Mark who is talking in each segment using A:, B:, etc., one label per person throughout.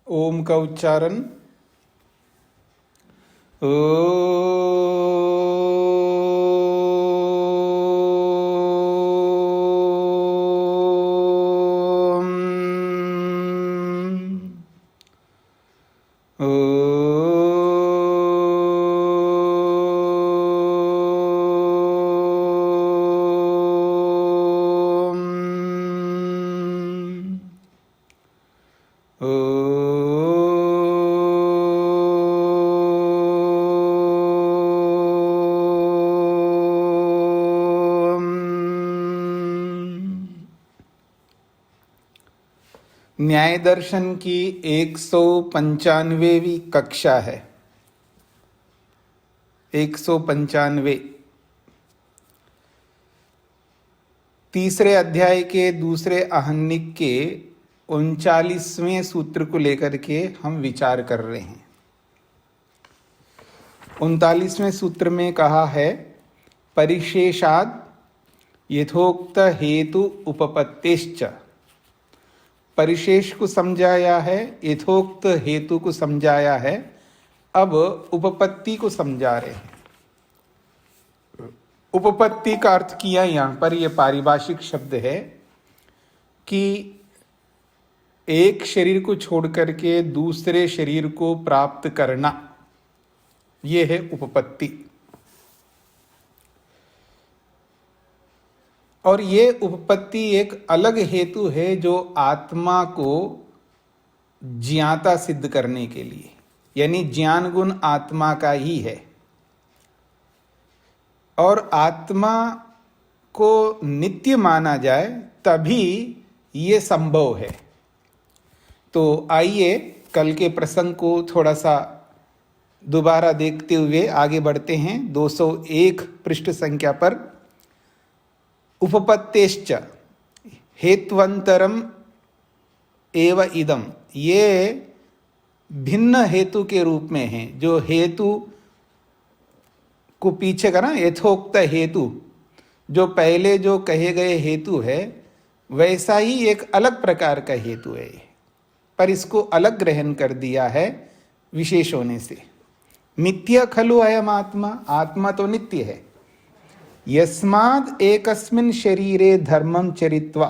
A: ओम का उच्चारण ओ। न्याय दर्शन की 195वीं कक्षा है। 195 तीसरे अध्याय के दूसरे आहनिक के 39वें सूत्र को लेकर के हम विचार कर रहे हैं। 39वें सूत्र में कहा है परिशेषाद यथोक्त हेतु उपपत्तिश्च। परिशेष को समझाया है, यथोक्त हेतु को समझाया है, अब उपपत्ति को समझा रहे हैं। उपपत्ति का अर्थ किया यहां पर, यह पारिभाषिक शब्द है कि एक शरीर को छोड़ करके दूसरे शरीर को प्राप्त करना, यह है उपपत्ति। और ये उपपत्ति एक अलग हेतु है जो आत्मा को ज्ञाता सिद्ध करने के लिए, यानी ज्ञान गुण आत्मा का ही है और आत्मा को नित्य माना जाए तभी ये संभव है। तो आइए कल के प्रसंग को थोड़ा सा दोबारा देखते हुए आगे बढ़ते हैं। 201 पृष्ठ संख्या पर उपपत्तेश्च हेत्वंतरम एव इदम, ये भिन्न हेतु के रूप में है। जो हेतु को पीछे का ना यथोक्त हेतु, जो पहले जो कहे गए हेतु है वैसा ही एक अलग प्रकार का हेतु है, पर इसको अलग ग्रहण कर दिया है विशेष होने से। नित्य खलु अयम आत्मा, आत्मा तो नित्य है। यस्माद् एकस्मिन् शरीरे धर्मं चरित्वा,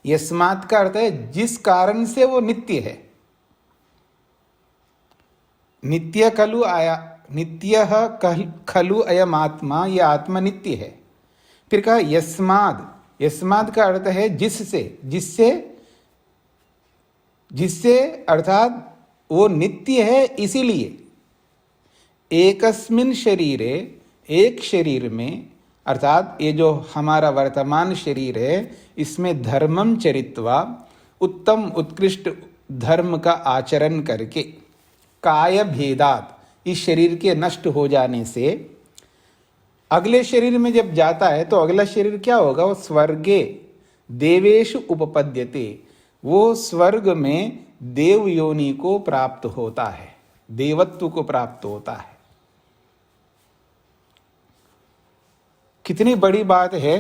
A: यस्मात् का अर्थ है जिस कारण से वो नित्य है। नित्य खलु आया, नित्य खलु अयम आत्मा, यह आत्मा नित्य है। फिर कहा यस्माद्, यस्माद् का अर्थ है जिससे, जिससे, जिससे अर्थात वो नित्य है इसीलिए। एकस्मिन् शरीरे, एक शरीर में, अर्थात ये जो हमारा वर्तमान शरीर है इसमें धर्मम चरित्वा, उत्तम उत्कृष्ट धर्म का आचरण करके, काय भेदात, इस शरीर के नष्ट हो जाने से अगले शरीर में जब जाता है तो अगला शरीर क्या होगा, वो स्वर्गे देवेषु उपपद्यते, वो स्वर्ग में देव योनि को प्राप्त होता है, देवत्व को प्राप्त होता है। कितनी बड़ी बात है,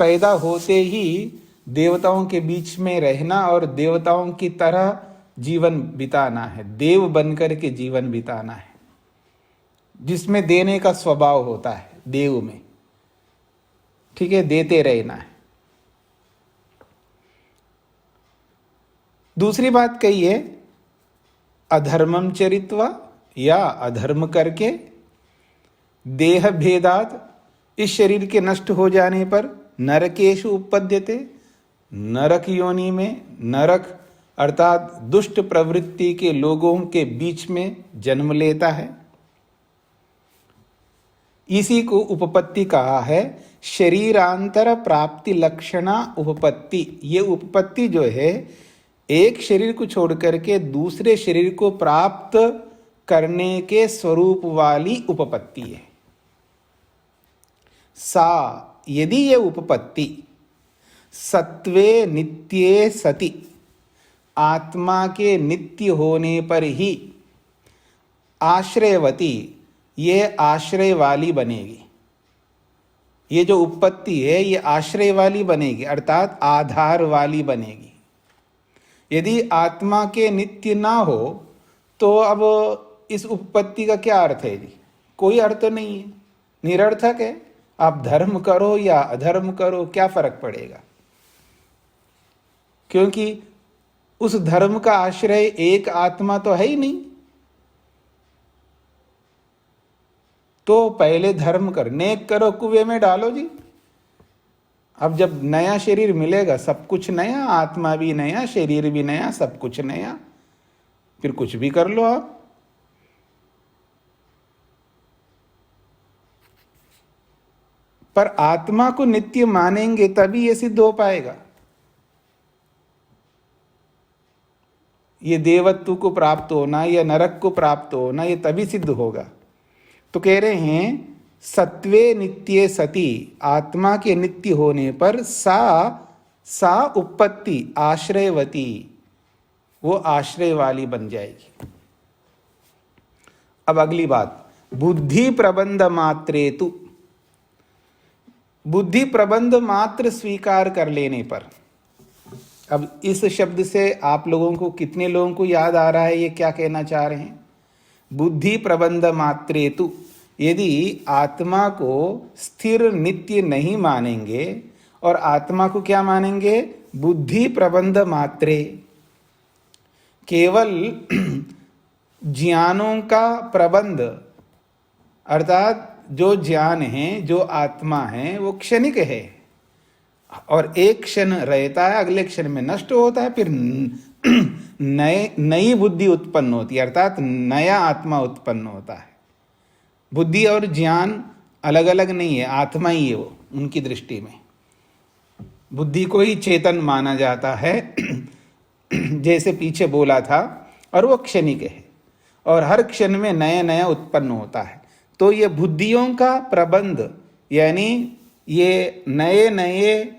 A: पैदा होते ही देवताओं के बीच में रहना और देवताओं की तरह जीवन बिताना है, देव बनकर के जीवन बिताना है, जिसमें देने का स्वभाव होता है देव में, ठीक है, देते रहना है। दूसरी बात कही है अधर्मम चरित्वा, या अधर्म करके, देह भेदात, इस शरीर के नष्ट हो जाने पर नरकेषु उपपद्यते, नरक योनि में, नरक अर्थात दुष्ट प्रवृत्ति के लोगों के बीच में जन्म लेता है। इसी को उपपत्ति कहा है। शरीरांतर प्राप्ति लक्षणा उपपत्ति, ये उपपत्ति जो है एक शरीर को छोड़ करके दूसरे शरीर को प्राप्त करने के स्वरूप वाली उपपत्ति है। सा, यदि ये उपपत्ति सत्वे नित्ये सति, आत्मा के नित्य होने पर ही आश्रयवती, ये आश्रय वाली बनेगी। ये जो उपपत्ति है ये आश्रय वाली बनेगी, अर्थात आधार वाली बनेगी। यदि आत्मा के नित्य ना हो तो अब इस उपपत्ति का क्या अर्थ है जी? कोई अर्थ नहीं है, निरर्थक है। आप धर्म करो या अधर्म करो, क्या फर्क पड़ेगा? क्योंकि उस धर्म का आश्रय एक आत्मा तो है ही नहीं। तो पहले धर्म कर, नेक करो, कुएं में डालो जी। अब जब नया शरीर मिलेगा, सब कुछ नया, आत्मा भी नया, शरीर भी नया, सब कुछ नया, फिर कुछ भी कर लो आप। पर आत्मा को नित्य मानेंगे तभी ये सिद्ध हो पाएगा। ये देवत्व को प्राप्त होना या नरक को प्राप्त होना, ये तभी सिद्ध होगा। तो कह रहे हैं सत्वे नित्ये सति, आत्मा के नित्य होने पर सा उपपत्ति आश्रयवती, वो आश्रय वाली बन जाएगी। अब अगली बात, बुद्धि प्रबंध मात्रे तु, बुद्धि प्रबंध मात्र स्वीकार कर लेने पर। अब इस शब्द से आप लोगों को, कितने लोगों को याद आ रहा है ये क्या कहना चाह रहे हैं? बुद्धि प्रबंध मात्रे तु, यदि आत्मा को स्थिर नित्य नहीं मानेंगे और आत्मा को क्या मानेंगे? बुद्धि प्रबंध मात्रे, केवल ज्ञानों का प्रबंध, अर्थात जो ज्ञान है, जो आत्मा है, वो क्षणिक है और एक क्षण रहता है, अगले क्षण में नष्ट होता है, फिर नई बुद्धि उत्पन्न होती है, अर्थात नया आत्मा उत्पन्न होता है। बुद्धि और ज्ञान अलग अलग नहीं है, आत्मा ही है वो। उनकी दृष्टि में बुद्धि को ही चेतन माना जाता है, जैसे पीछे बोला था, और वो क्षणिक है और हर क्षण में नया नया उत्पन्न होता है। तो ये बुद्धियों का प्रबंध, यानी ये नए नए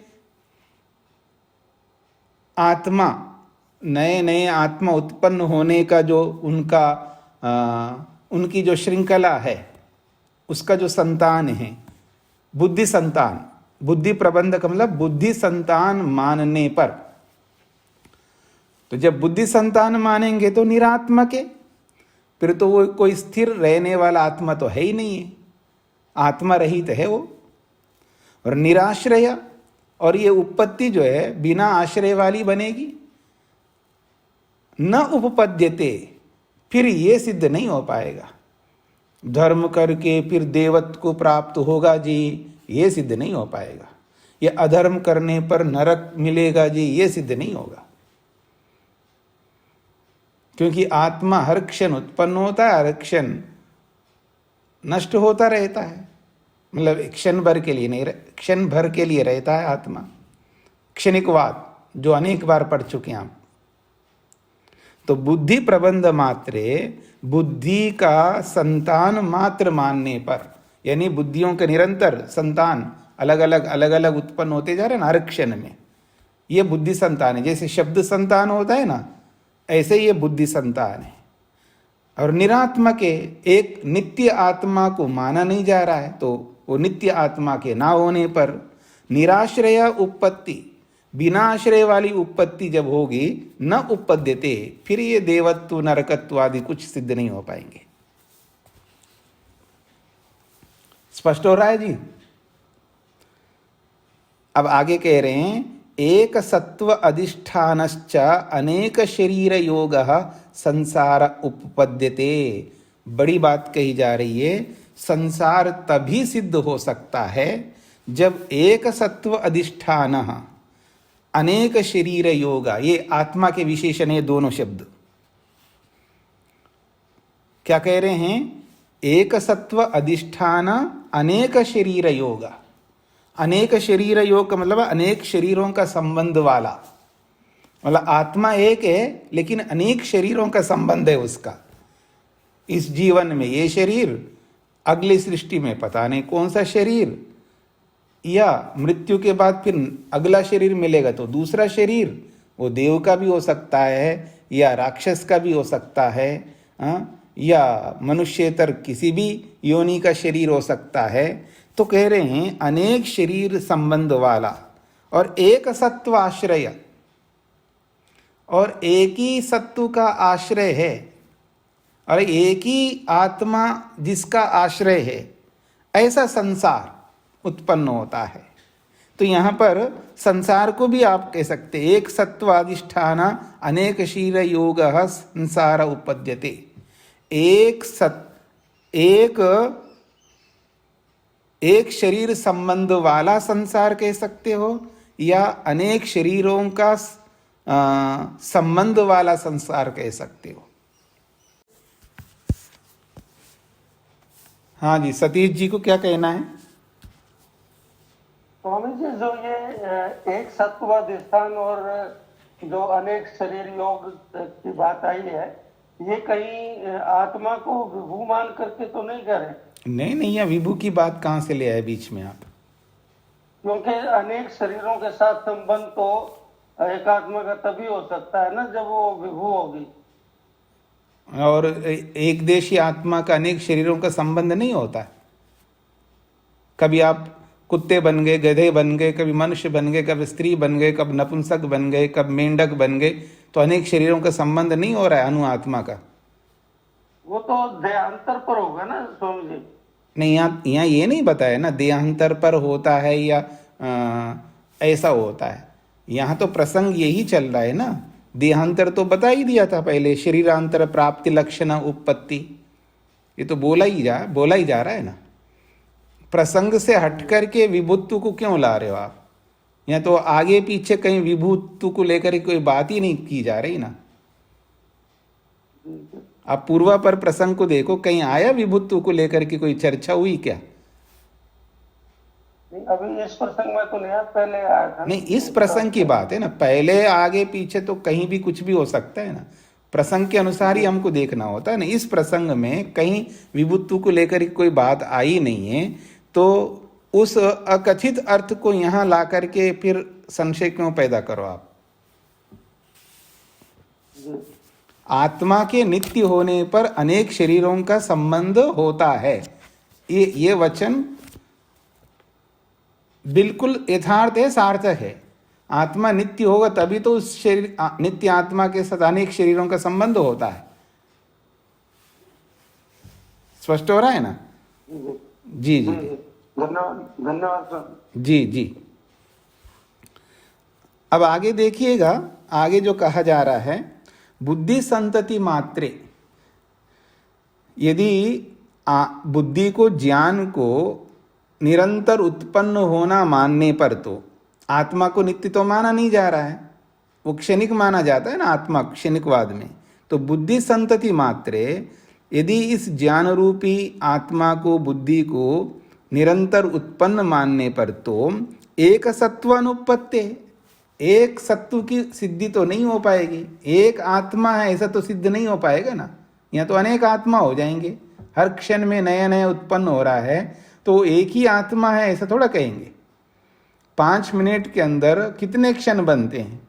A: आत्मा उत्पन्न होने का जो उनकी जो श्रृंखला है, उसका जो संतान है, बुद्धि संतान, बुद्धि प्रबंध का मतलब बुद्धि संतान मानने पर। तो जब बुद्धि संतान मानेंगे तो निरात्मक है, फिर तो वो कोई स्थिर रहने वाला आत्मा तो है ही नहीं है, आत्मा रहित है वो। और निराश्रय, और ये उपपत्ति जो है बिना आश्रय वाली बनेगी। न उपपद्यते, फिर ये सिद्ध नहीं हो पाएगा। धर्म करके फिर देवत्व को प्राप्त होगा जी, ये सिद्ध नहीं हो पाएगा। ये अधर्म करने पर नरक मिलेगा जी, ये सिद्ध नहीं होगा। क्योंकि आत्मा हर क्षण उत्पन्न होता है, हर क्षण नष्ट होता रहता है। मतलब क्षण भर के लिए नहीं, क्षण भर के लिए रहता है आत्मा। क्षणिकवाद जो अनेक बार पढ़ चुके हैं आप। तो बुद्धि प्रबंध मात्रे, बुद्धि का संतान मात्र मानने पर, यानी बुद्धियों के निरंतर संतान अलग अलग उत्पन्न होते जा रहे हैं ना हर क्षण में, ये बुद्धि संतान है। जैसे शब्द संतान होता है ना, ऐसे ये बुद्धि संतान है। और निरात्मक है, एक नित्य आत्मा को माना नहीं जा रहा है, तो वो नित्य आत्मा के ना होने पर निराश्रय उपपत्ति, बिना आश्रय वाली उपपत्ति जब होगी, न उपपद्यते, फिर ये देवत्व नरकत्व आदि कुछ सिद्ध नहीं हो पाएंगे। स्पष्ट हो रहा है जी? अब आगे कह रहे हैं एक सत्व अधिष्ठानश्च अनेक शरीर योग संसार उपपद्यते। बड़ी बात कही जा रही है, संसार तभी सिद्ध हो सकता है जब एक सत्व अधिष्ठान अनेक शरीर योगा, ये आत्मा के विशेषण है दोनों शब्द। क्या कह रहे हैं? एक सत्व अधिष्ठान अनेक शरीर योगा। अनेक शरीर योग का मतलब अनेक शरीरों का संबंध वाला, मतलब आत्मा एक है लेकिन अनेक शरीरों का संबंध है उसका। इस जीवन में ये शरीर, अगली सृष्टि में पता नहीं कौन सा शरीर, या मृत्यु के बाद फिर अगला शरीर मिलेगा तो दूसरा शरीर, वो देव का भी हो सकता है या राक्षस का भी हो सकता है, या मनुष्येतर किसी भी योनि का शरीर हो सकता है। तो कह रहे हैं अनेक शरीर संबंध वाला और एक सत्व आश्रय, और एक ही सत्व का आश्रय है और एक ही आत्मा जिसका आश्रय है, ऐसा संसार उत्पन्न होता है। तो यहाँ पर संसार को भी आप कह सकते, एक सत्वाधिष्ठान अनेक शीर योग संसार उपपद्यते। एक शरीर संबंध वाला संसार कह सकते हो, या अनेक शरीरों का संबंध वाला संसार कह सकते हो। हाँ जी, सतीश जी को क्या कहना है?
B: स्वामी जी, जो ये एक सत्वाधिष्ठान और जो अनेक शरीर योग की बात आई है, ये कहीं आत्मा को विभू मान करके तो नहीं करें?
A: नहीं नहीं, यह विभू की बात कहाँ से ले आए बीच में आप?
B: क्योंकि अनेक शरीरों के साथ संबंध तो एक आत्मा का तभी हो सकता है ना जब वो विभू होगी।
A: और एक देशी आत्मा का अनेक शरीरों का संबंध नहीं होता। कभी आप कुत्ते बन गए, गधे बन गए, कभी मनुष्य बन गए, कभी स्त्री बन गए, कब नपुंसक बन गए, कब मेंढक बन गए, तो अनेक शरीरों का संबंध नहीं हो रहा है अनु आत्मा का।
B: वो तो देहांतर पर होगा ना स्वामी जी?
A: नहीं, यहाँ ये नहीं बताया ना देहांतर पर होता है या ऐसा होता है। यहाँ तो प्रसंग यही चल रहा है ना। देहांतर तो बता ही दिया था पहले, शरीरांतर प्राप्ति लक्षण उत्पत्ति, ये तो बोला ही जा रहा है ना। प्रसंग से हट करके विभुत्व को क्यों ला रहे हो आप? यहाँ तो आगे पीछे कहीं विभुत्व को लेकर कोई बात ही नहीं की जा रही ना। आप पूर्वापर प्रसंग को देखो, कहीं आया विभुत्व को लेकर के कोई चर्चा हुई क्या?
B: नहीं, अभी इस प्रसंग में तो नहीं, पहले आया था।
A: नहीं, इस प्रसंग की बात है ना, पहले आगे पीछे तो कहीं भी कुछ भी हो सकता है ना। प्रसंग के अनुसार ही हमको देखना होता है ना। इस प्रसंग में कहीं विभुत्व को लेकर कोई बात आई नहीं है, तो उस अकथित अर्थ को यहाँ ला करके फिर संशय क्यों पैदा करो आप? आत्मा के नित्य होने पर अनेक शरीरों का संबंध होता है, ये वचन बिल्कुल यथार्थ है, सार्थक है। आत्मा नित्य होगा तभी तो उस शरीर नित्य आत्मा के साथ अनेक शरीरों का संबंध होता है। स्पष्ट हो रहा है ना? जी जी,
B: धन्यवाद
A: जी जी। अब आगे देखिएगा, आगे जो कहा जा रहा है, बुद्धि संतति मात्रे, यदि बुद्धि को, ज्ञान को निरंतर उत्पन्न होना मानने पर तो आत्मा को नित्य तो माना नहीं जा रहा है, वो क्षणिक माना जाता है ना आत्मा क्षणिकवाद में। तो बुद्धि संतति मात्रे, यदि इस ज्ञान रूपी आत्मा को, बुद्धि को निरंतर उत्पन्न मानने पर तो एक सत्व अनुपत्ति, एक सत्व की सिद्धि तो नहीं हो पाएगी। एक आत्मा है ऐसा तो सिद्ध नहीं हो पाएगा ना। यहाँ तो अनेक आत्मा हो जाएंगे, हर क्षण में नया नया उत्पन्न हो रहा है, तो एक ही आत्मा है ऐसा थोड़ा कहेंगे। 5 मिनट के अंदर कितने क्षण बनते हैं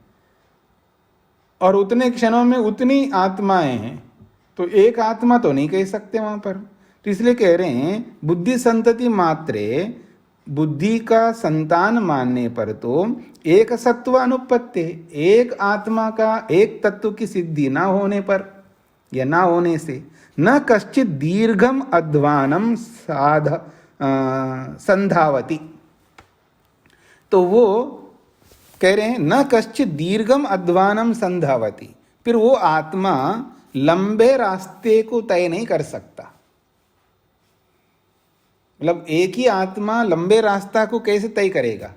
A: और उतने क्षणों में उतनी आत्माएं हैं, तो एक आत्मा तो नहीं कह सकते वहां पर। तो इसलिए कह रहे हैं बुद्धि संतति मात्रे, बुद्धि का संतान मानने पर तो एक सत्व अनुपत्ति, एक आत्मा का, एक तत्व की सिद्धि ना होने पर या ना होने से न कश्चित दीर्घम अध्वानम संधावती। तो वो कह रहे हैं न कश्चित दीर्घम अध्वानम संधावती, फिर वो आत्मा लंबे रास्ते को तय नहीं कर सकता। मतलब एक ही आत्मा लंबे रास्ता को कैसे तय करेगा?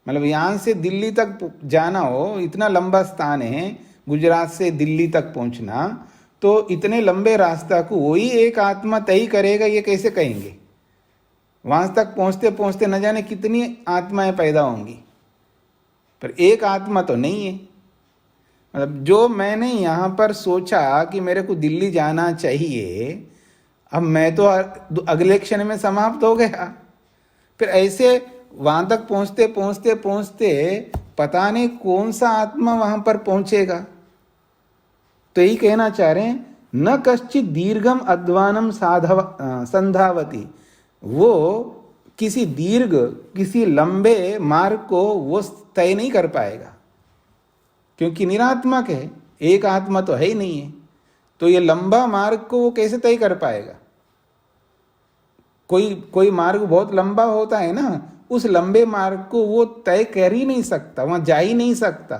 A: मतलब यहाँ से दिल्ली तक जाना हो, इतना लंबा स्थान है गुजरात से दिल्ली तक पहुँचना, तो इतने लंबे रास्ता को वही एक आत्मा तय करेगा, ये कैसे कहेंगे? वहाँ तक पहुँचते पहुँचते न जाने कितनी आत्माएं पैदा होंगी, पर एक आत्मा तो नहीं है। मतलब जो मैंने यहाँ पर सोचा कि मेरे को दिल्ली जाना चाहिए, अब मैं तो अगले क्षण में समाप्त हो गया। फिर ऐसे वहाँ तक पहुँचते पहुँचते पहुँचते पता नहीं कौन सा आत्मा वहाँ पर पहुँचेगा। तो यही कहना चाह रहे हैं न कश्चित दीर्घम अध्वानम संधावती, वो किसी दीर्घ, किसी लंबे मार्ग को वो तय नहीं कर पाएगा, क्योंकि निरात्मक है। एक आत्मा तो है ही नहीं है। तो ये लंबा मार्ग को वो कैसे तय कर पाएगा? कोई मार्ग बहुत लंबा होता है ना, उस लंबे मार्ग को वो तय कर ही नहीं सकता, वहां जा ही नहीं सकता।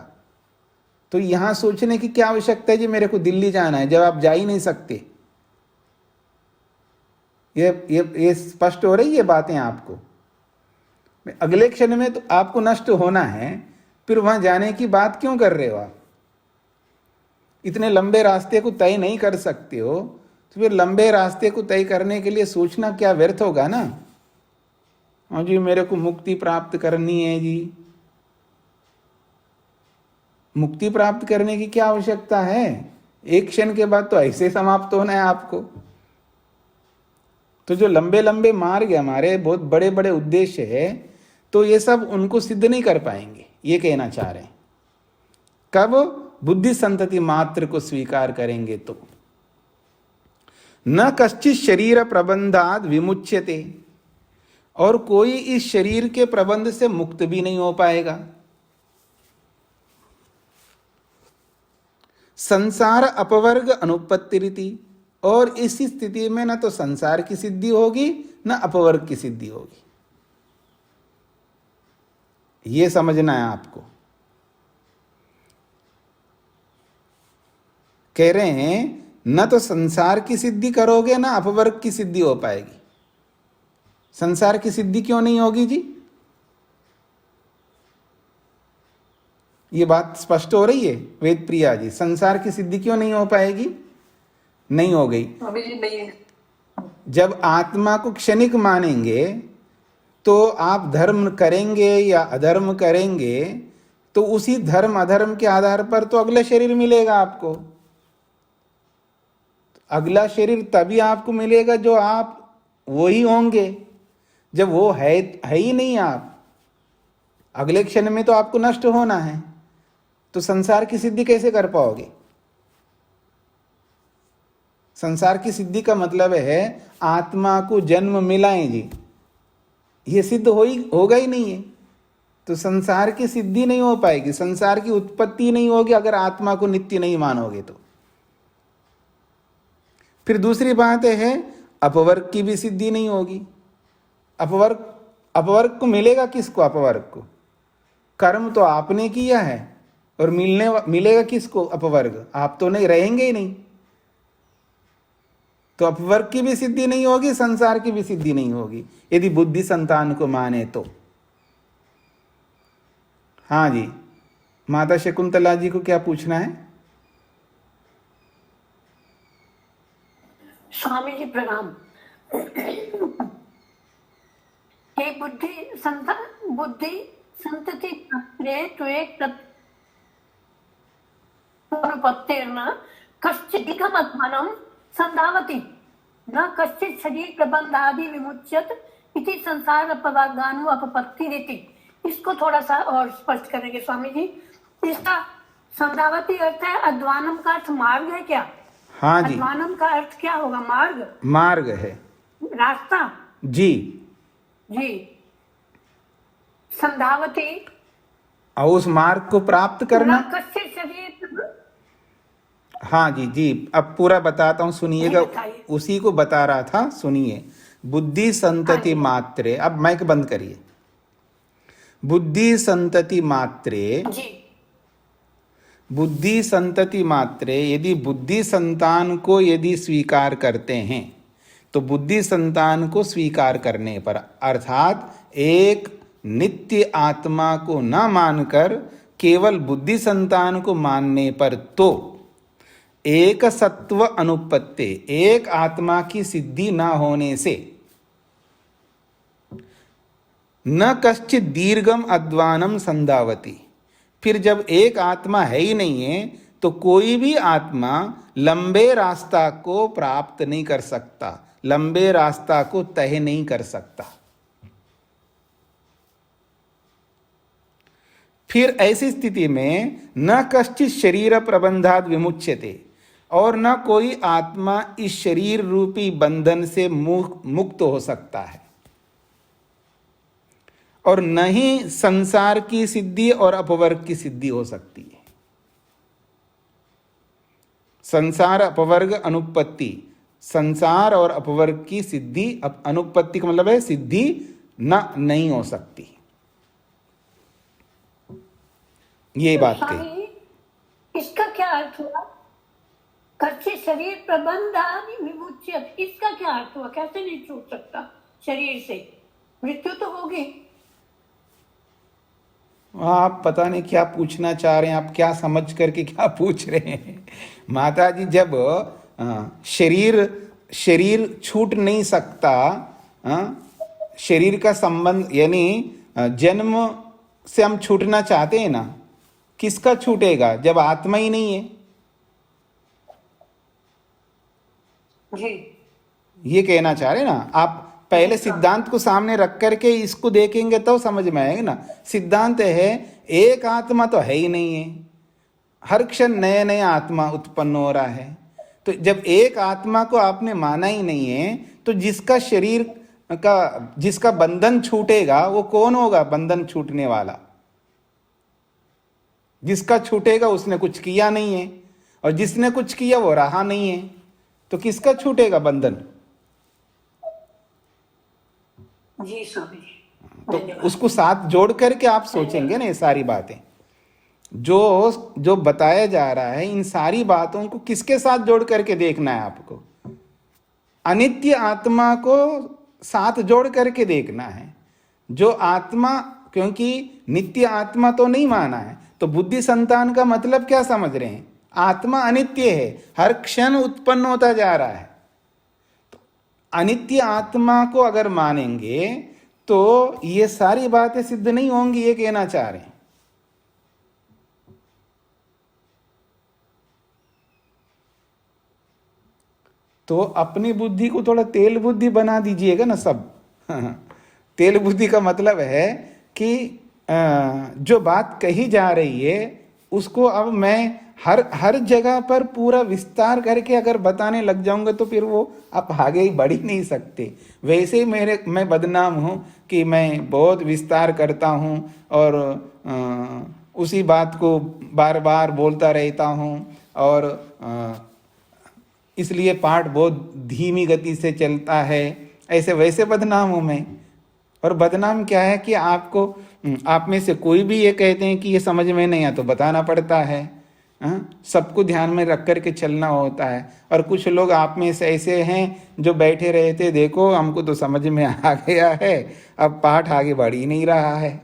A: तो यहां सोचने की क्या आवश्यकता है जी मेरे को दिल्ली जाना है, जब आप जा ही नहीं सकते। ये स्पष्ट हो रही है बातें आपको? अगले क्षण में तो आपको नष्ट होना है, फिर वहां जाने की बात क्यों कर रहे हो आप? इतने लंबे रास्ते को तय नहीं कर सकते हो तो फिर लंबे रास्ते को तय करने के लिए सोचना क्या व्यर्थ होगा ना। हाँ जी मेरे को मुक्ति प्राप्त करनी है जी, मुक्ति प्राप्त करने की क्या आवश्यकता है? एक क्षण के बाद तो ऐसे समाप्त होना है आपको। तो जो लंबे लंबे मार्ग है हमारे, बहुत बड़े बड़े उद्देश्य है, तो ये सब उनको सिद्ध नहीं कर पाएंगे, ये कहना चाह रहे हैं। कब? बुद्धि संतति मात्र को स्वीकार करेंगे तो। न कश्चित शरीर प्रबंधाद विमुच्यते, और कोई इस शरीर के प्रबंध से मुक्त भी नहीं हो पाएगा। संसार अपवर्ग अनुपत्ति रीति, और इस स्थिति में न तो संसार की सिद्धि होगी न अपवर्ग की सिद्धि होगी। यह समझना है आपको। कह रहे हैं न तो संसार की सिद्धि करोगे ना अपवर्ग की सिद्धि हो पाएगी। संसार की सिद्धि क्यों नहीं होगी जी? ये बात स्पष्ट हो रही है वेद प्रिया जी? संसार की सिद्धि क्यों नहीं हो पाएगी? नहीं हो गई। जब आत्मा को क्षणिक मानेंगे तो आप धर्म करेंगे या अधर्म करेंगे तो उसी धर्म अधर्म के आधार पर तो अगला शरीर मिलेगा आपको। अगला शरीर तभी आपको मिलेगा जो आप वो ही होंगे। जब वो है ही नहीं आप, अगले क्षण में तो आपको नष्ट होना है, तो संसार की सिद्धि कैसे कर पाओगे? संसार की सिद्धि का मतलब है आत्मा को जन्म मिलाएं जी, ये सिद्ध होगा ही नहीं है। तो संसार की सिद्धि नहीं हो पाएगी, संसार की उत्पत्ति नहीं होगी अगर आत्मा को नित्य नहीं मानोगे तो। फिर दूसरी बात है अपवर्ग की भी सिद्धि नहीं होगी। अपवर्ग को मिलेगा किसको? अपवर्ग को कर्म तो आपने किया है, और मिलेगा किसको अपवर्ग? आप तो नहीं रहेंगे ही नहीं। तो अपवर्ग की भी सिद्धि नहीं होगी, संसार की भी सिद्धि नहीं होगी यदि बुद्धि संतान को माने तो। हाँ जी, माता शकुंतला जी को क्या पूछना है?
C: स्वामी जी प्रणाम। हे बुद्धि संतति तो एक अनुपत्तेर्न कश्चिदिकम् आत्मानं संधावति न कश्चित् शरीर प्रबंधादि विमुच्यत इति संसार अपवर्गानु अपपत्ति रीति। इसको थोड़ा सा और स्पष्ट करेंगे स्वामी जी? इसका संधावति अर्थ है अध्वानम का अर्थ मार्ग है क्या?
A: हाँ जी।
C: अध्वानम का अर्थ क्या होगा?
A: मार्ग है,
C: रास्ता
A: जी
C: जी। संधावती
A: और उस मार्ग को प्राप्त करना।
C: कश्चित् शरीर।
A: हाँ जी जी, अब पूरा बताता हूँ, सुनिएगा। उसी को बता रहा था, सुनिए। बुद्धि संतति मात्रे, अब माइक बंद करिए। बुद्धि संतति मात्रे
C: जी,
A: बुद्धि संतति मात्रे, यदि बुद्धि संतान को यदि स्वीकार करते हैं तो बुद्धि संतान को स्वीकार करने पर, अर्थात एक नित्य आत्मा को न मानकर केवल बुद्धि संतान को मानने पर, तो एक सत्व अनुपत्ति, एक आत्मा की सिद्धि न होने से न कश्चित दीर्घम अध्वानम संधावती। फिर जब एक आत्मा है ही नहीं है तो कोई भी आत्मा लंबे रास्ता को प्राप्त नहीं कर सकता, लंबे रास्ता को तय नहीं कर सकता। फिर ऐसी स्थिति में न कश्चित शरीर प्रबंधाद विमुच्यते, और न कोई आत्मा इस शरीर रूपी बंधन से मुक्त हो सकता है, और न ही संसार की सिद्धि और अपवर्ग की सिद्धि हो सकती है। संसार अपवर्ग अनुपत्ति, संसार और अपवर्ग की सिद्धि, अनुपत्ति का मतलब है सिद्धि न नहीं हो सकती। ये बात कही।
C: स्वामी, इसका क्या अर्थ हुआ? कच्चे शरीर प्रबंधादि विमुच्यत, इसका क्या अर्थ हुआ? कैसे नहीं छूट सकता शरीर से? मृत्यु तो होगी।
A: आप पता नहीं क्या पूछना चाह रहे हैं, आप क्या समझ करके क्या पूछ रहे हैं माता जी। जब शरीर छूट नहीं सकता, शरीर का संबंध यानी जन्म से हम छूटना चाहते हैं ना, किसका छूटेगा जब आत्मा ही नहीं है?
C: जी,
A: ये कहना चाह रहे ना आप। पहले सिद्धांत को सामने रख करके इसको देखेंगे तो समझ में आएगा ना। सिद्धांत है एक आत्मा तो है ही नहीं है, हर क्षण नया नया आत्मा उत्पन्न हो रहा है। तो जब एक आत्मा को आपने माना ही नहीं है, तो जिसका शरीर का, जिसका बंधन छूटेगा वो कौन होगा? बंधन छूटने वाला जिसका छूटेगा उसने कुछ किया नहीं है, और जिसने कुछ किया वो रहा नहीं है, तो किसका छूटेगा बंधन?
C: जी स्वामी।
A: तो उसको साथ जोड़ करके आप सोचेंगे ना ये सारी बातें जो बताया जा रहा है, इन सारी बातों को किसके साथ जोड़ करके देखना है आपको? अनित्य आत्मा को साथ जोड़ करके देखना है। जो आत्मा, क्योंकि नित्य आत्मा तो नहीं माना है, तो बुद्धि संतान का मतलब क्या समझ रहे हैं? आत्मा अनित्य है, हर क्षण उत्पन्न होता जा रहा है। तो अनित्य आत्मा को अगर मानेंगे तो ये सारी बातें सिद्ध नहीं होंगी, ये कहना चाह रहे हैं। तो अपनी बुद्धि को थोड़ा तेल बुद्धि बना दीजिएगा ना सब। तेल बुद्धि का मतलब है कि जो बात कही जा रही है उसको अब मैं हर जगह पर पूरा विस्तार करके अगर बताने लग जाऊंगा तो फिर वो आप आगे ही बढ़ ही नहीं सकते। वैसे ही मैं बदनाम हूँ कि मैं बहुत विस्तार करता हूँ और उसी बात को बार बार बोलता रहता हूँ, और इसलिए पाठ बहुत धीमी गति से चलता है। ऐसे वैसे बदनाम हूँ मैं। और बदनाम क्या है कि आपको, आप में से कोई भी ये कहते हैं कि ये समझ में नहीं आया तो बताना पड़ता है। सबको ध्यान में रख कर के चलना होता है। और कुछ लोग आप में से ऐसे हैं जो बैठे रहते, देखो हमको तो समझ में आ गया है, अब पाठ आगे बढ़ ही नहीं रहा है।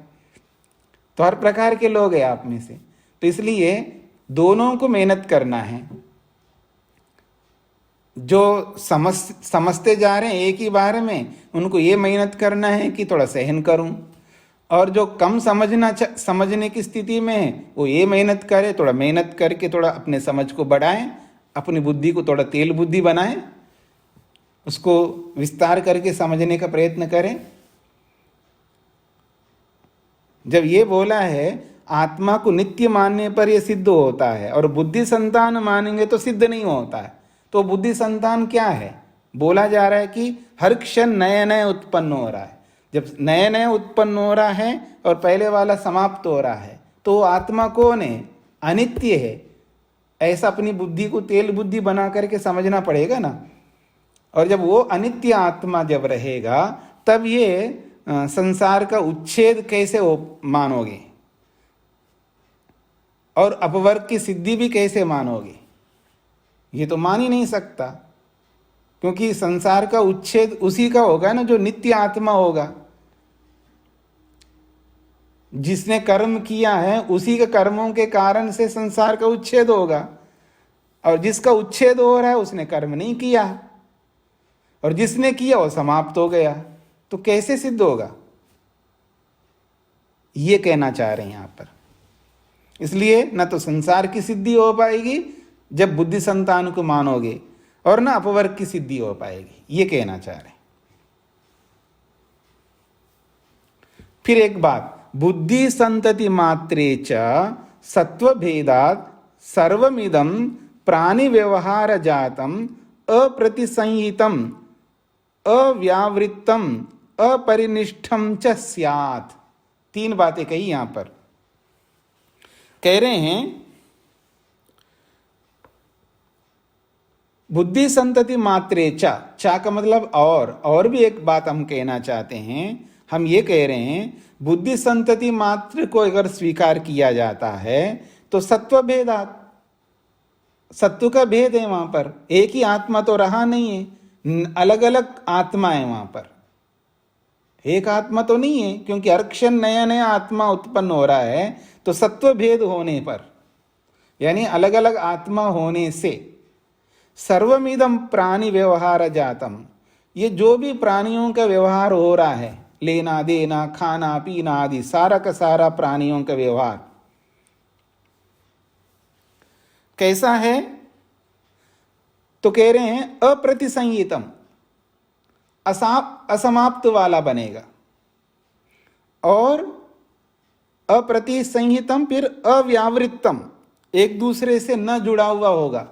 A: तो हर प्रकार के लोग हैं आप में से। तो इसलिए दोनों को मेहनत करना है। जो समझते जा रहे हैं एक ही बार में, उनको ये मेहनत करना है कि थोड़ा सहन करूं, और जो कम समझने की स्थिति में है वो ये मेहनत करे, थोड़ा मेहनत करके थोड़ा अपने समझ को बढ़ाएं, अपनी बुद्धि को थोड़ा तेल बुद्धि बनाएं, उसको विस्तार करके समझने का प्रयत्न करें। जब ये बोला है आत्मा को नित्य मानने पर यह सिद्ध होता है, और बुद्धि संतान मानेंगे तो सिद्ध नहीं होता है। तो बुद्धि संतान क्या है? बोला जा रहा है कि हर क्षण नया नया उत्पन्न हो रहा है। जब नया नया उत्पन्न हो रहा है और पहले वाला समाप्त हो रहा है, तो आत्मा कौन है? अनित्य है। ऐसा अपनी बुद्धि को तेल बुद्धि बना करके समझना पड़ेगा ना। और जब वो अनित्य आत्मा जब रहेगा, तब ये संसार का उच्छेद कैसे मानोगे, और अपवर्ग की सिद्धि भी कैसे मानोगे? ये तो मान ही नहीं सकता, क्योंकि संसार का उच्छेद उसी का होगा ना जो नित्य आत्मा होगा। जिसने कर्म किया है उसी के कर्मों के कारण से संसार का उच्छेद होगा, और जिसका उच्छेद हो रहा है उसने कर्म नहीं किया, और जिसने किया वो समाप्त हो गया। तो कैसे सिद्ध होगा? ये कहना चाह रहे हैं यहां पर। इसलिए न तो संसार की सिद्धि हो पाएगी जब बुद्धि संतान को मानोगे, और ना अपवर्ग की सिद्धि हो पाएगी, ये कहना चाह रहे हैं। फिर एक बात, बुद्धि संतति मात्रे च सत्व भेदात सर्वमिदं प्राणि व्यवहार जातम अप्रतिसंहितम अव्यावृत्तम अपरिनिष्ठम च स्यात्। 3 बातें कही यहां पर। कह रहे हैं बुद्धि संतति मात्रे चा का मतलब और भी एक बात हम कहना चाहते हैं। हम ये कह रहे हैं बुद्धि संतति मात्र को अगर स्वीकार किया जाता है तो सत्व भेदात, सत्व का भेद है वहां पर, एक ही आत्मा तो रहा नहीं है, अलग अलग आत्मा है वहां पर, एक आत्मा तो नहीं है, क्योंकि हर क्षण नया नया आत्मा उत्पन्न हो रहा है। तो सत्व भेद होने पर यानी अलग अलग आत्मा होने से सर्वमिदम प्राणी व्यवहार जातम, ये जो भी प्राणियों का व्यवहार हो रहा है, लेना देना खाना पीना आदि सारा का सारा प्राणियों का व्यवहार कैसा है, तो कह रहे हैं अप्रतिसंहितम, असमाप्त वाला बनेगा। और अप्रतिसंहितम फिर अव्यावृत्तम, एक दूसरे से न जुड़ा हुआ होगा।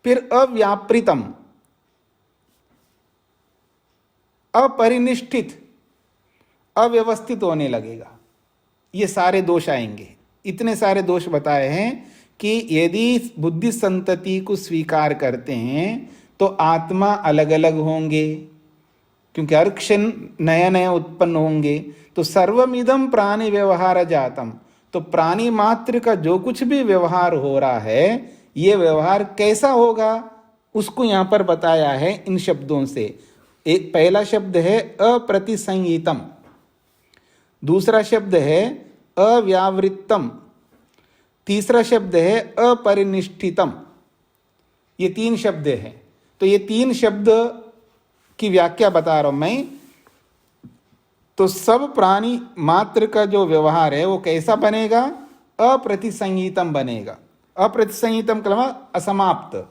A: फिर अव्यापृतम, अपरिनिष्ठित, अव्यवस्थित होने लगेगा। ये सारे दोष आएंगे। इतने सारे दोष बताए हैं कि यदि बुद्धि संतति को स्वीकार करते हैं तो आत्मा अलग अलग होंगे, क्योंकि हर क्षण नया नया उत्पन्न होंगे। तो सर्वमिदम प्राणी व्यवहार जातम, तो प्राणी मात्र का जो कुछ भी व्यवहार हो रहा है, ये व्यवहार कैसा होगा उसको यहां पर बताया है इन शब्दों से। एक पहला शब्द है अप्रतिसंहितम, दूसरा शब्द है अव्यावृत्तम, तीसरा शब्द है अपरिनिष्ठितम। ये तीन शब्द हैं। तो ये तीन शब्द की व्याख्या बता रहा हूं मैं। तो सब प्राणी मात्र का जो व्यवहार है वो कैसा बनेगा, अप्रतिसंहितम बनेगा। अप्रतिसंहितम का मतलब असमाप्त,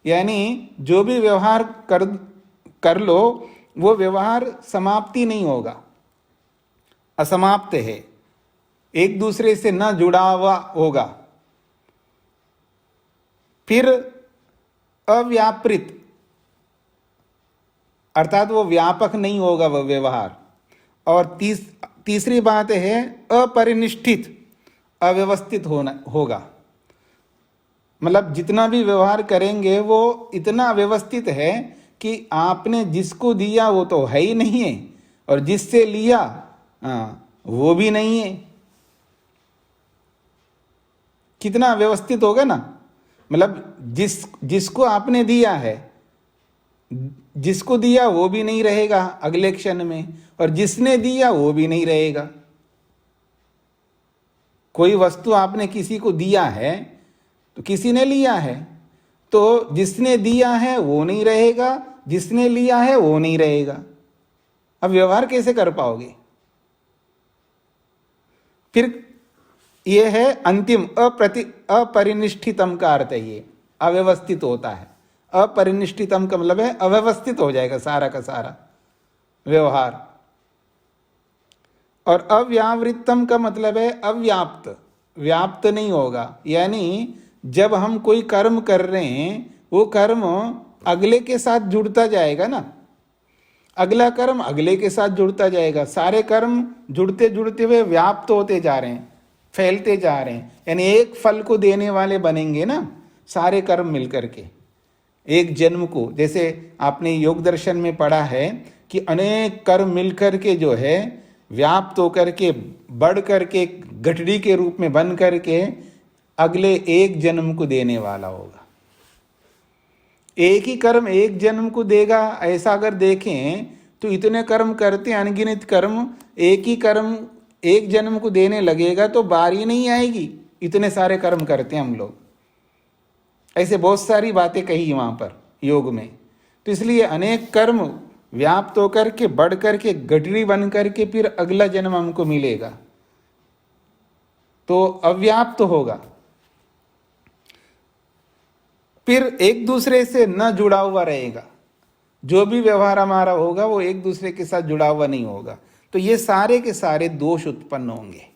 A: यानी जो भी व्यवहार कर लो वो व्यवहार समाप्ति नहीं होगा, असमाप्त है, एक दूसरे से न जुड़ा हुआ होगा। फिर अव्यापृत, अर्थात वो व्यापक नहीं होगा वह व्यवहार। और तीसरी बात है अपरिनिष्ठित, अव्यवस्थित होगा। मतलब जितना भी व्यवहार करेंगे वो इतना व्यवस्थित है कि आपने जिसको दिया वो तो है ही नहीं है, और जिससे लिया वो भी नहीं है। कितना व्यवस्थित होगा ना। मतलब जिसको आपने दिया है, जिसको दिया वो भी नहीं रहेगा अगले क्षण में, और जिसने दिया वो भी नहीं रहेगा। कोई वस्तु आपने किसी को दिया है तो किसी ने लिया है, तो जिसने दिया है वो नहीं रहेगा, जिसने लिया है वो नहीं रहेगा। अब व्यवहार कैसे कर पाओगे। फिर ये है अंतिम अपरिनिष्ठितम का अर्थ है, ये अव्यवस्थित होता है। अपरिनिष्ठितम का मतलब है अव्यवस्थित हो जाएगा सारा का सारा व्यवहार। और अव्यावृत्तम का मतलब है अव्याप्त, व्याप्त नहीं होगा। यानी जब हम कोई कर्म कर रहे हैं वो कर्म अगले के साथ जुड़ता जाएगा ना, अगला कर्म अगले के साथ जुड़ता जाएगा। सारे कर्म जुड़ते जुड़ते हुए व्याप्त होते जा रहे हैं, फैलते जा रहे हैं। यानी एक फल को देने वाले बनेंगे ना सारे कर्म मिलकर के एक जन्म को। जैसे आपने योग दर्शन में पढ़ा है कि अनेक कर्म मिलकर के जो है व्याप्त होकर के बढ़ करके गठड़ी के रूप में बन करके अगले एक जन्म को देने वाला होगा। एक ही कर्म एक जन्म को देगा, ऐसा अगर देखें तो इतने कर्म करते, अनगिनत कर्म, एक ही कर्म एक जन्म को देने लगेगा तो बारी नहीं आएगी। इतने सारे कर्म करते हैं हम लोग। ऐसे बहुत सारी बातें कही वहां पर योग में। तो इसलिए अनेक कर्म व्याप्त होकर के बढ़ करके गठरी बन करके फिर अगला जन्म हमको मिलेगा, तो अव्याप्त होगा। फिर एक दूसरे से न जुड़ा हुआ रहेगा। जो भी व्यवहार हमारा होगा वो एक दूसरे के साथ जुड़ा हुआ नहीं होगा। तो ये सारे के सारे दोष उत्पन्न होंगे।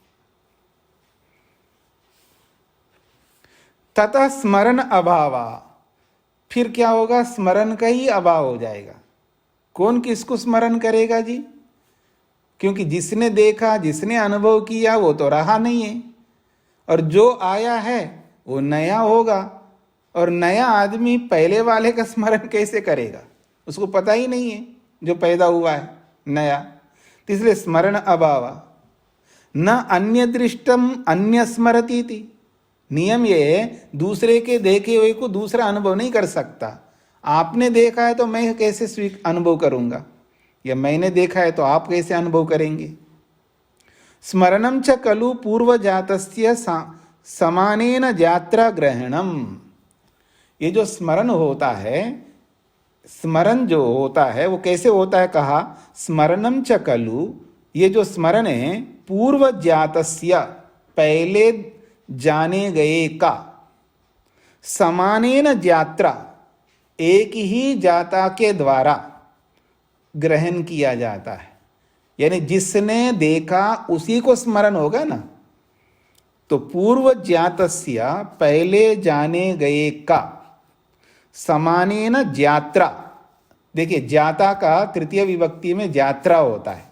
A: तथा स्मरण अभावा, फिर क्या होगा, स्मरण का ही अभाव हो जाएगा। कौन किसको स्मरण करेगा जी, क्योंकि जिसने देखा जिसने अनुभव किया वो तो रहा नहीं है, और जो आया है वो नया होगा। और नया आदमी पहले वाले का स्मरण कैसे करेगा? उसको पता ही नहीं है जो पैदा हुआ है नया। तो इसलिए स्मरण अभाव न अन्य दृष्टम अन्य स्मरती थी। नियम ये है, दूसरे के देखे हुए को दूसरा अनुभव नहीं कर सकता। आपने देखा है तो मैं कैसे अनुभव करूंगा, या मैंने देखा है तो आप कैसे अनुभव करेंगे? स्मरणम च खलु पूर्वजातस्य समानेन यात्रा ग्रहणम। ये जो स्मरण होता है, स्मरण जो होता है वो कैसे होता है? कहा स्मरणम च खलु, ये जो स्मरण है पूर्वजातस्य पहले जाने गए का, समानेन यात्रा एक ही जाता के द्वारा ग्रहण किया जाता है। यानी जिसने देखा उसी को स्मरण होगा ना। तो पूर्व ज्ञातस्य पहले जाने गए का, समानेन यात्रा। देखिए ज्ञाता का तृतीय विभक्ति में यात्रा होता है।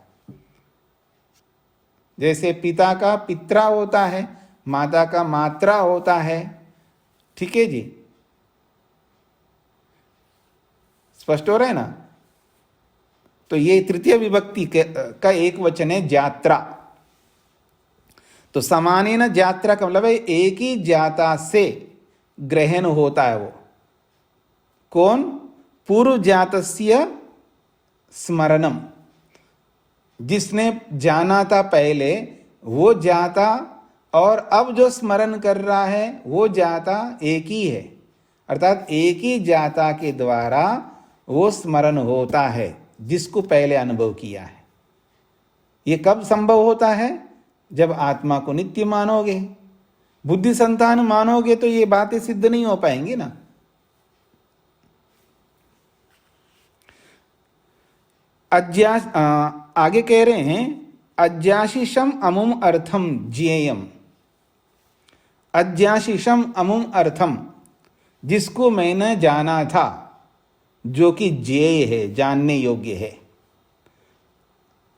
A: जैसे पिता का पित्रा होता है, माता का मात्रा होता है। ठीक है जी, स्पष्ट हो रहा है ना? तो ये तृतीय विभक्ति का एक वचन है यात्रा। तो समानेन यात्रा का मतलब है एक ही जाता से ग्रहण होता है। वो कौन? पूर्व जातस्य स्मरणम, जिसने जाना था पहले वो जाता, और अब जो स्मरण कर रहा है वो जाता एक ही है। अर्थात एक ही जाता के द्वारा वो स्मरण होता है जिसको पहले अनुभव किया है। ये कब संभव होता है? जब आत्मा को नित्य मानोगे, बुद्धि संतान मानोगे तो ये बातें सिद्ध नहीं हो पाएंगी ना। आगे कह रहे हैं अज्ञाशिषम अमुम अर्थम ज्ञेयम। अज्ञाशिषम अमुम अर्थम, जिसको मैंने जाना था, जो कि ज्ञेय है, जानने योग्य है।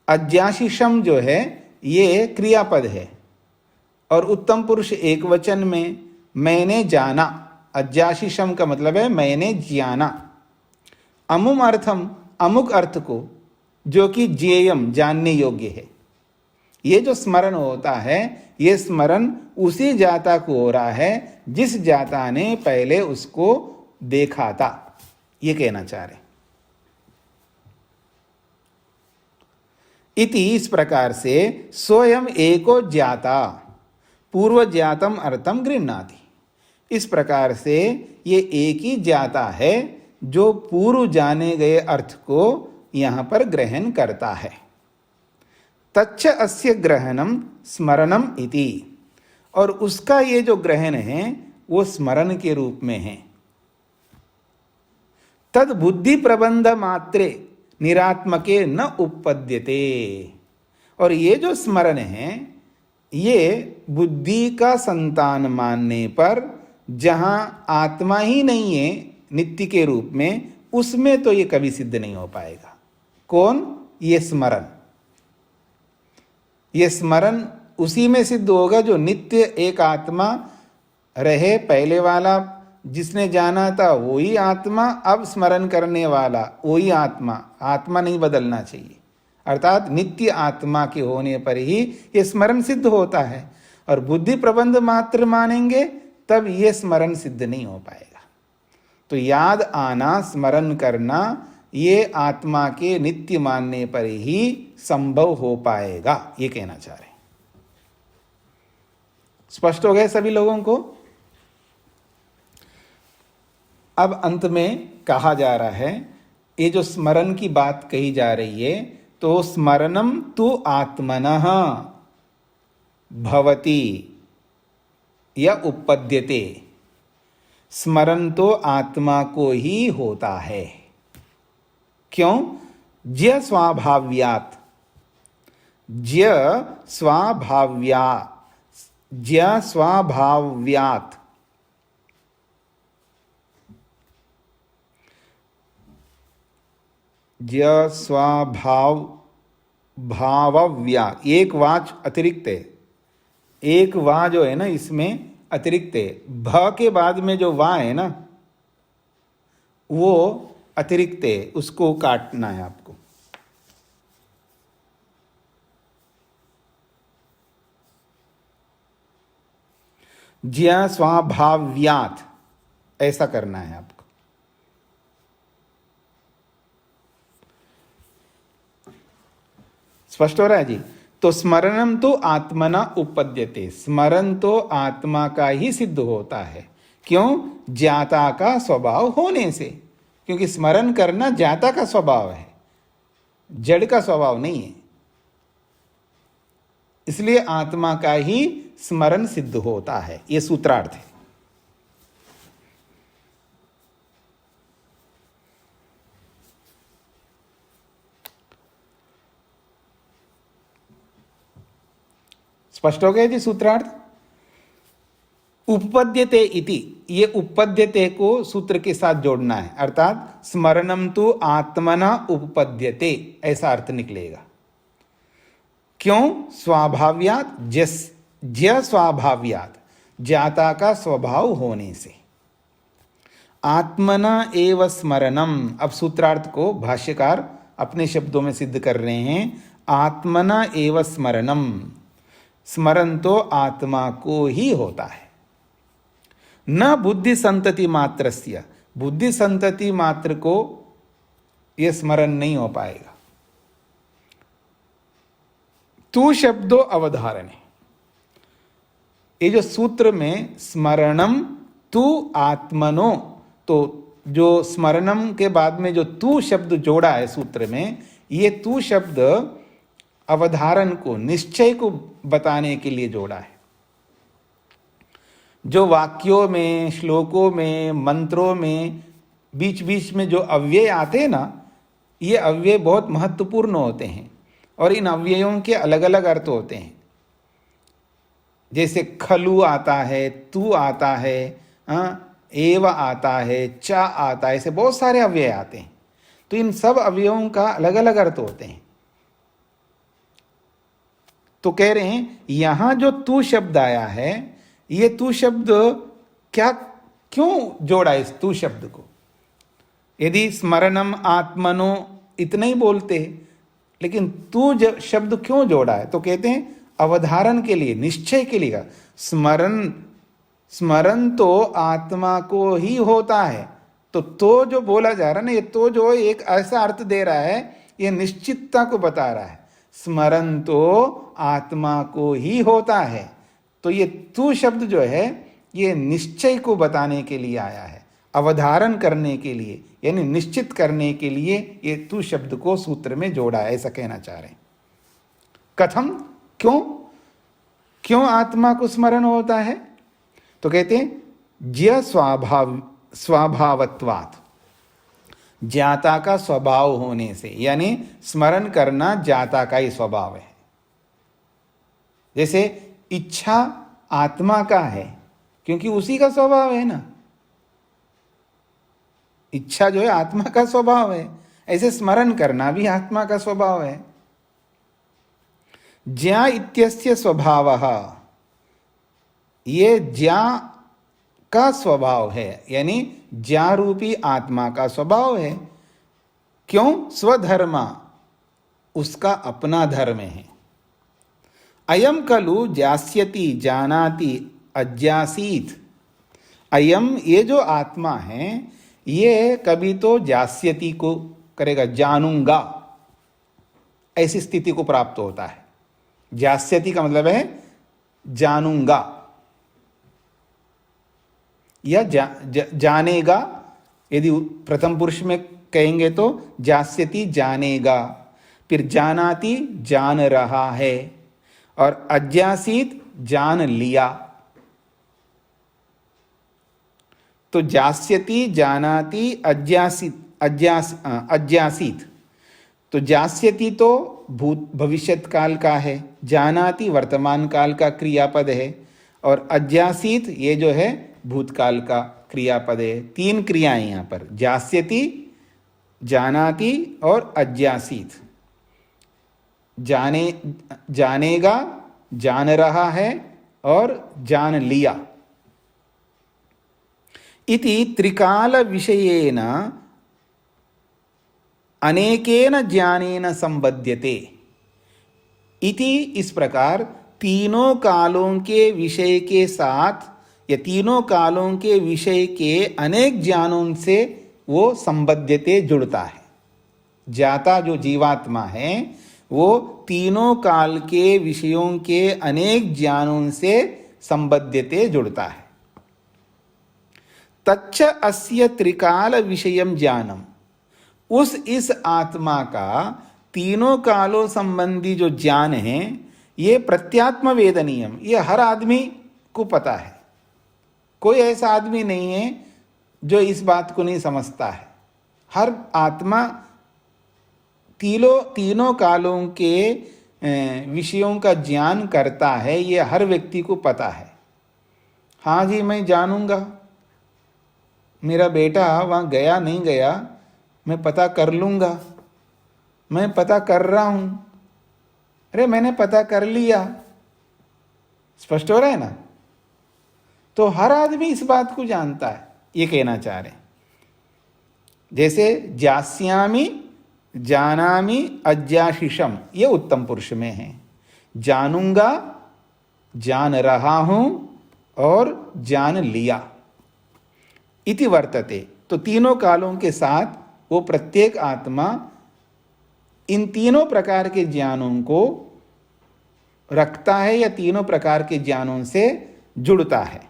A: अज्ञाशिषम जो है ये क्रियापद है, और उत्तम पुरुष एक वचन में मैंने जाना। अज्ञाशिषम का मतलब है मैंने जाना। अमुम अर्थम, अमुक अर्थ को, जो कि ज्ञेयम जानने योग्य है। ये जो स्मरण होता है, ये स्मरण उसी जाता को हो रहा है जिस जाता ने पहले उसको देखा था। ये कहना चाह रहे। इति, इस प्रकार से स्वयं एको ज्ञाता पूर्व ज्ञातम अर्थम गृह्णाति। इस प्रकार से ये एक ही ज्ञाता है जो पूर्व जाने गए अर्थ को यहां पर ग्रहण करता है। तच्च अस्य ग्रहणम स्मरणम इति, और उसका ये जो ग्रहण है वो स्मरण के रूप में है। तद बुद्धि प्रबंध मात्रे निरात्मके न उपपद्यते। और ये जो स्मरण है ये बुद्धि का संतान मानने पर, जहां आत्मा ही नहीं है नित्य के रूप में, उसमें तो ये कभी सिद्ध नहीं हो पाएगा। कौन? ये स्मरण। ये स्मरण उसी में सिद्ध होगा जो नित्य एक आत्मा रहे। पहले वाला जिसने जाना था वही आत्मा, अब स्मरण करने वाला वही आत्मा। आत्मा नहीं बदलना चाहिए। अर्थात नित्य आत्मा के होने पर ही ये स्मरण सिद्ध होता है। और बुद्धि प्रबंध मात्र मानेंगे तब ये स्मरण सिद्ध नहीं हो पाएगा। तो याद आना, स्मरण करना, ये आत्मा के नित्य मानने पर ही संभव हो पाएगा, ये कहना चाह रहे हैं। स्पष्ट हो गए सभी लोगों को? अब अंत में कहा जा रहा है, ये जो स्मरण की बात कही जा रही है, तो स्मरणम तु आत्मनः भवति या उपपद्यते। स्मरण तो आत्मा को ही होता है। क्यों? ज्य स्वाभाव्यात्, ज्य स्वाभाव्यात्। ज्य भावव्या, एक वाच अतिरिक्त है। एक वा जो है ना, इसमें अतिरिक्त है। भ के बाद में जो वा है ना, वो अतिरिक्त है, उसको काटना है आपको। ज्या स्वाभाव्यात, ऐसा करना है आपको। स्पष्ट हो रहा है जी? तो स्मरणम तो आत्मना उपपद्यते, स्मरण तो आत्मा का ही सिद्ध होता है। क्यों? ज्ञाता का स्वभाव होने से। क्योंकि स्मरण करना ज्ञाता का स्वभाव है, जड़ का स्वभाव नहीं है। इसलिए आत्मा का ही स्मरण सिद्ध होता है। यह सूत्रार्थ है। स्पष्ट हो गया जी सूत्रार्थ? उपपद्यते इति, ये उपपद्यते को सूत्र के साथ जोड़ना है, अर्थात स्मरणम तो आत्मना उपपद्यते, ऐसा अर्थ निकलेगा। क्यों? स्वाभाव्यात, ज्य स्वाभाव्यात, ज्ञाता का स्वभाव होने से। आत्मना एव स्मरणम, अब सूत्रार्थ को भाष्यकार अपने शब्दों में सिद्ध कर रहे हैं। आत्मना एव स्मरणम, स्मरण तो आत्मा को ही होता है। न बुद्धि संतति मात्रस्य, बुद्धि संतति मात्र को यह स्मरण नहीं हो पाएगा। तू शब्दो अवधारण है। ये जो सूत्र में स्मरणम तू आत्मनो, तो जो स्मरणम के बाद में जो तू शब्द जोड़ा है सूत्र में, ये तू शब्द अवधारण को, निश्चय को बताने के लिए जोड़ा है। जो वाक्यों में, श्लोकों में, मंत्रों में बीच बीच में जो अव्यय आते हैं ना, ये अव्यय बहुत महत्वपूर्ण होते हैं और इन अव्ययों के अलग अलग अर्थ होते हैं। जैसे खलु आता है, तू आता है, एव आता है, चा आता है, ऐसे बहुत सारे अव्यय आते हैं। तो इन सब अव्ययों का अलग अलग अर्थ होते हैं। तो कह रहे हैं यहां जो तू शब्द आया है, ये तू शब्द क्या, क्यों जोड़ा इस तू शब्द को? यदि स्मरणम आत्मनो इतना ही बोलते हैं, लेकिन तू शब्द क्यों जोड़ा है? तो कहते हैं अवधारण के लिए, निश्चय के लिए। स्मरण तो आत्मा को ही होता है। तो जो बोला जा रहा है ना, ये तो जो एक ऐसा अर्थ दे रहा है, ये निश्चितता को बता रहा है। स्मरण तो आत्मा को ही होता है। तो ये तू शब्द जो है, ये निश्चय को बताने के लिए आया है, अवधारण करने के लिए, यानी निश्चित करने के लिए ये तू शब्द को सूत्र में जोड़ा है, ऐसा कहना चाह रहे हैं। कथम, क्यों? क्यों आत्मा को स्मरण होता है? तो कहते हैं ज्य स्वभावत्वात्, ज्ञाता का स्वभाव होने से, यानी स्मरण करना ज्ञाता का ही स्वभाव है। जैसे इच्छा आत्मा का है, क्योंकि उसी का स्वभाव है ना, इच्छा जो है आत्मा का स्वभाव है। ऐसे स्मरण करना भी आत्मा का स्वभाव है। ज्ञा इत्यस्य स्वभावः, ये ज्ञा का स्वभाव है, यानी ज्ञा रूपी आत्मा का स्वभाव है। क्यों? स्वधर्मा, उसका अपना धर्म है। अयम खलु ज्ञास्यति जानाति अज्ञासीत, अयम ये जो आत्मा है, ये कभी तो ज्ञास्यति को करेगा, जानूंगा, ऐसी स्थिति को प्राप्त होता है। ज्ञास्यति का मतलब है जानूंगा, या जानेगा। यदि प्रथम पुरुष में कहेंगे तो ज्ञास्यति जानेगा, फिर जानाति जान रहा है, और अज्ञासीत जान लिया। तो ज्ञास्यति जानाति अज्ञासीत। तो ज्ञास्यति तो भविष्यत काल का है, जानाति वर्तमान काल का क्रियापद है, और अज्ञासीत ये जो है भूतकाल का क्रियापद है। तीन क्रियाएं यहां पर, ज्ञास्यति, जानाति और अज्ञासीत। जानेगा, जान रहा है और जान लिया, इति त्रिकाल विषयेन अनेकेन ज्ञानेन संबध्यते। इति इस प्रकार तीनों कालों के विषय के साथ या तीनों कालों के विषय के अनेक ज्ञानों से वो संबद्धते, जुड़ता है। ज्ञाता जो जीवात्मा है वो तीनों काल के विषयों के अनेक ज्ञानों से संबद्धते, जुड़ता है। तच्च अस्य त्रिकाल विषयम ज्ञानम, उस इस आत्मा का तीनों कालों संबंधी जो ज्ञान है ये प्रत्यात्म वेदनीयम, ये हर आदमी को पता है। कोई ऐसा आदमी नहीं है जो इस बात को नहीं समझता है। हर आत्मा तीनों कालों के विषयों का ज्ञान करता है, ये हर व्यक्ति को पता है। हाँ जी, मैं जानूंगा, मेरा बेटा वहाँ गया नहीं गया, मैं पता कर लूँगा, मैं पता कर रहा हूँ, अरे मैंने पता कर लिया। स्पष्ट हो रहा है ना? तो हर आदमी इस बात को जानता है, ये कहना चाह रहे हैं। जैसे जास्यामि जानामि अज्ञाशिषम, ये उत्तम पुरुष में है। जानूंगा, जान रहा हूं और जान लिया। इति वर्तते, तो तीनों कालों के साथ वो प्रत्येक आत्मा इन तीनों प्रकार के ज्ञानों को रखता है या तीनों प्रकार के ज्ञानों से जुड़ता है।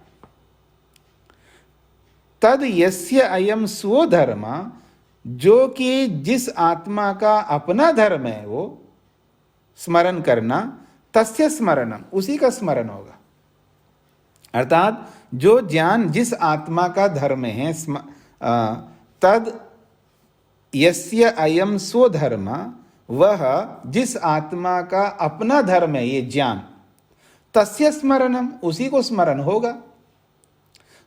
A: तद यस्य अयम स्वधर्म, जो कि जिस आत्मा का अपना धर्म है वो स्मरण करना, तस्य स्मरणम, उसी का स्मरण होगा। अर्थात जो ज्ञान जिस आत्मा का धर्म है, तद यस्य अयम स्वधर्म, वह जिस आत्मा का अपना धर्म है ये ज्ञान, तस्य स्मरणम, उसी को स्मरण होगा।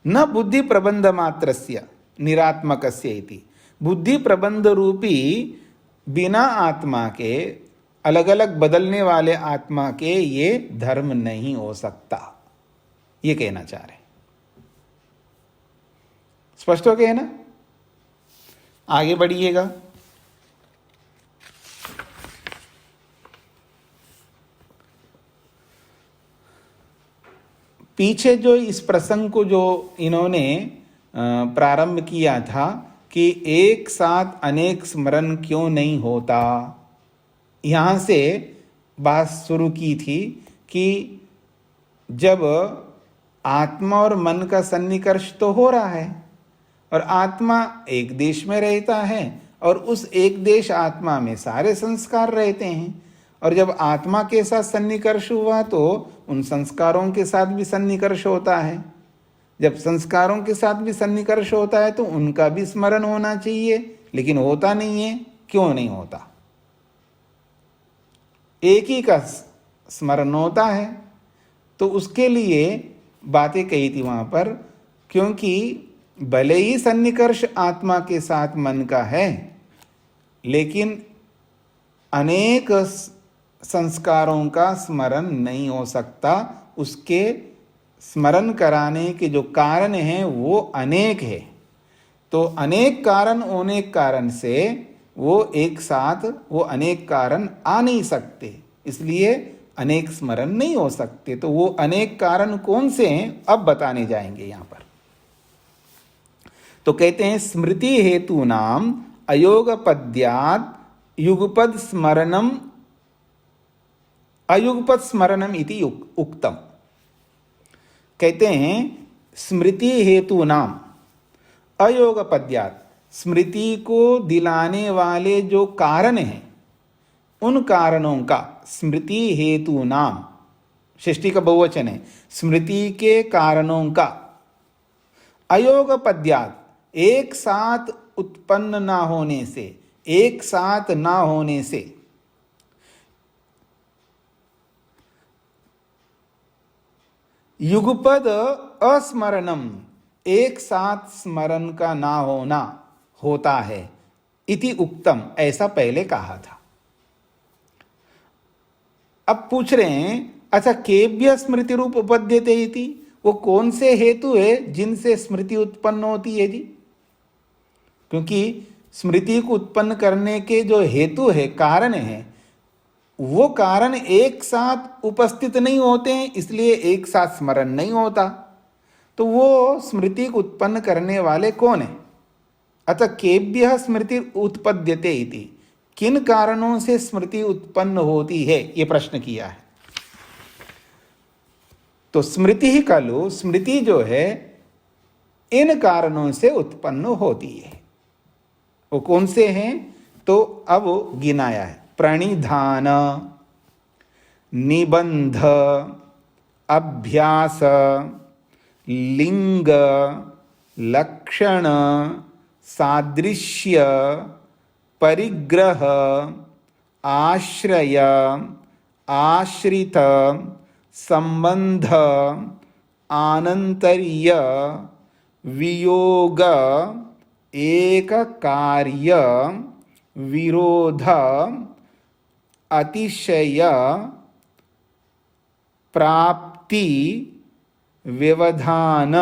A: न बुद्धि प्रबंध मात्रस्य निरात्मकस्य इति, बुद्धि प्रबंध रूपी बिना आत्मा के, अलग अलग बदलने वाले आत्मा के ये धर्म नहीं हो सकता, ये कहना चाह रहे। स्पष्ट हो गया ना? आगे बढ़िएगा। पीछे जो इस प्रसंग को जो इन्होंने प्रारंभ किया था कि एक साथ अनेक स्मरण क्यों नहीं होता, यहाँ से बात शुरू की थी कि जब आत्मा और मन का सन्निकर्ष तो हो रहा है और आत्मा एक देश में रहता है और उस एक देश आत्मा में सारे संस्कार रहते हैं, और जब आत्मा के साथ सन्निकर्ष हुआ तो उन संस्कारों के साथ भी सन्निकर्ष होता है। जब संस्कारों के साथ भी सन्निकर्ष होता है तो उनका भी स्मरण होना चाहिए, लेकिन होता नहीं है। क्यों नहीं होता? एक ही का स्मरण होता है। तो उसके लिए बातें कही थी वहां पर, क्योंकि भले ही सन्निकर्ष आत्मा के साथ मन का है, लेकिन अनेक संस्कारों का स्मरण नहीं हो सकता। उसके स्मरण कराने के जो कारण हैं वो अनेक है। तो अनेक कारण होने के कारण से वो एक साथ वो अनेक कारण आ नहीं सकते, इसलिए अनेक स्मरण नहीं हो सकते। तो वो अनेक कारण कौन से हैं अब बताने जाएंगे यहाँ पर। तो कहते हैं स्मृति हेतु नाम अयोगपद्यात् युगपद स्मरणम अयुगपद स्मरणम इति उक्तम। कहते हैं स्मृति हेतु नाम अयोगपद्यात्, स्मृति को दिलाने वाले जो कारण हैं उन कारणों का, स्मृति हेतु नाम षष्ठी का बहुवचन है, स्मृति के कारणों का अयोगपद्यात्, एक साथ उत्पन्न ना होने से, एक साथ ना होने से, युगपद अस्मरणम, एक साथ स्मरण का ना होना होता है, इति उक्तम, ऐसा पहले कहा था। अब पूछ रहे हैं अच्छा केभ्य स्मृति रूप उपपद्यते इति, वो कौन से हेतु है जिनसे स्मृति उत्पन्न होती है जी? क्योंकि स्मृति को उत्पन्न करने के जो हेतु है, कारण है, वो कारण एक साथ उपस्थित नहीं होते हैं, इसलिए एक साथ स्मरण नहीं होता। तो वो स्मृति को उत्पन्न करने वाले कौन है? अतः केभ्यः स्मृति उत्पद्यते इति, किन कारणों से स्मृति उत्पन्न होती है, ये प्रश्न किया है। तो स्मृति ही खलु, स्मृति जो है इन कारणों से उत्पन्न होती है। वो कौन से हैं? तो अब गिनाया है। प्रणिधान, निबंध, अभ्यास, लिंग, लक्षण, सादृश्य, परिग्रह, आश्रय, आश्रित, संबंध, आनंतर्य, वियोग, एक कार्य, विरोध, अतिशय, प्राप्ति, व्यवधान,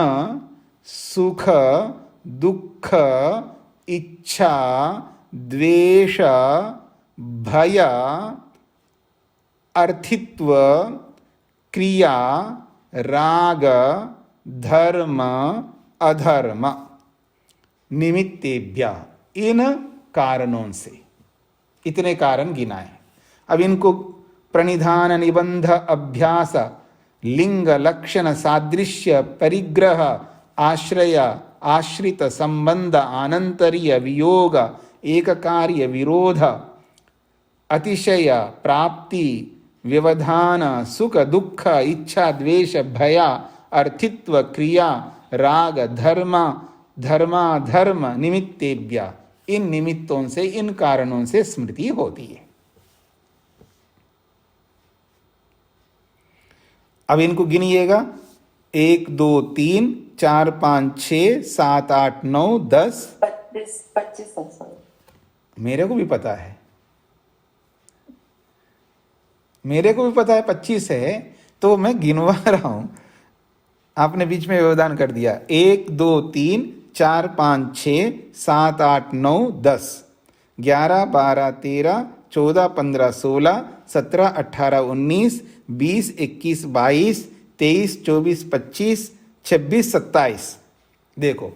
A: सुख, दुख, इच्छा, द्वेष, भय, अर्थित्व, क्रिया, राग, धर्म, अधर्म, निमित्तेभ्य, इन कारणों से। इतने कारण गिनाए। अब इनको प्रणिधान, निबंध, अभ्यास, लिंग, लक्षण, सादृश्य, परिग्रह, आश्रय, आश्रित, संबंध, आनंतर्य, वियोग, एक कार्य, विरोध, अतिशय, प्राप्ति, व्यवधान, सुख, दुख, इच्छा, द्वेष, भय, अर्थित्व, क्रिया, राग, धर्म, निमित्तेभ्य, इन निमित्तों से, इन कारणों से स्मृति होती है। अब इनको गिनिएगा। 1 2 3 4 5 6 7 8 9 10
D: 25।
A: मेरे को भी पता है, मेरे को भी पता है 25 है, तो मैं गिनवा रहा हूं। आपने बीच में व्यवधान कर दिया। 1 2 3 4 5 6 7 8 9 10 11 12 13 14 15 16 17 18 19 20 21 22 23 24 25 26 27। देखो,